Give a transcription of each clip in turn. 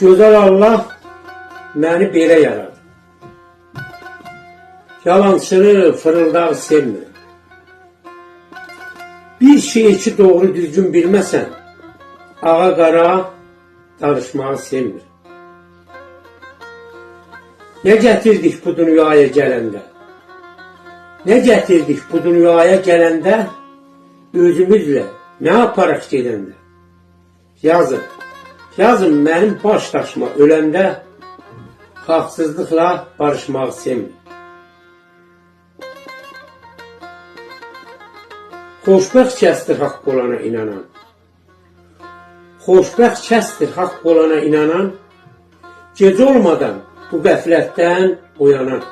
Gözəl Allah məni belə yaradı. Yalançını, fırıldağı sevmir. Bir şeyi ki doğru düzgün bilməsən, ağa qara danışmağı sevmir. Nə gətirdik bu dünyaya gələndə? Nə gətirdik bu dünyaya gələndə? Özümüzlə nə aparaq gedəndə? Yazın, yazın mənim baş daşıma öləndə haqsızlıqla barışmağı sevmir. Xoşbəxt kəsdir haqq olana inanan. Xoşbəxt kəsdir haqq olana inanan, gecə olmadan bu qəflətdən oyanan.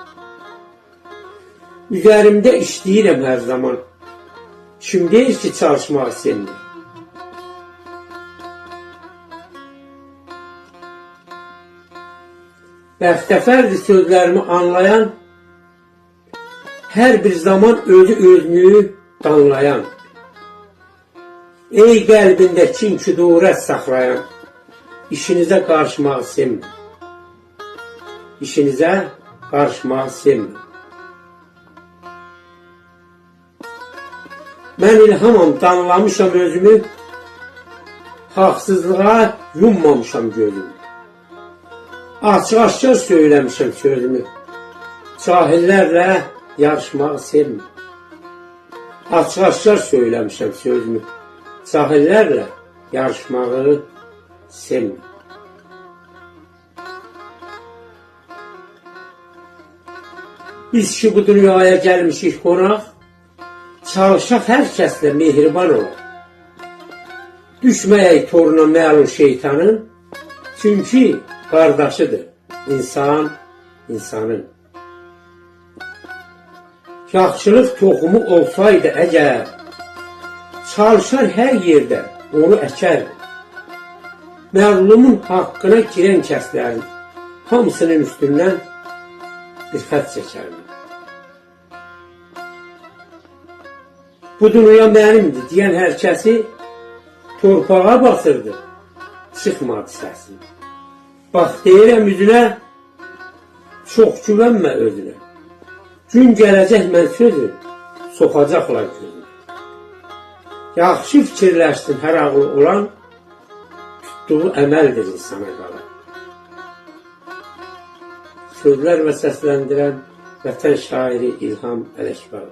Üzərimdə işləyirəm hər zaman. Kim deyir ki çalışmağı sevmir? Bəxtəfərdir sözlərimi anlayan, hər bir zaman özü özünü danlayan. Ey qəlbində kin küdurət saxlayan, işinizə qarışmağı sevmir. İşinizə qarışmağı sevmir. Mən ilhamam, danlamışam özümü, haqsızlığa yummamışam gözümü. Açıq-aşkar söyləmişəm sözümü, cahillərlə yarışmağı sevmir. Açıq-aşkar söyləmişəm sözümü, cahillərlə yarışmağı sevmir. Biz ki bu dünyaya gəlmişik qonaq, çalışaq hər kəslə mehriban olaq. Düşməyək toruna məlum şeytanın, çünki qardaşıdır insan insanın. Yaxşılıq toxumu olsaydı əgər, çalışar hər yerdə onu əkərdi. Məzlumun haqqına girən kəslərin hamısının üstündən bir xət çəkərdi. Bu dünya mənimdir deyən hər kəsi torpağa basırdı, çıxmadı səsi. Bax deyirəm üzünə, çox güvənmə özünə. Gün gələcək mən sözü, soxacaqlar gözünə. Yaxşı fikirləşsin hər ağlı olan, tutduğu əməldir insana qalan. Sözlər və səsləndirən vətən şairi İlham Ələkbər.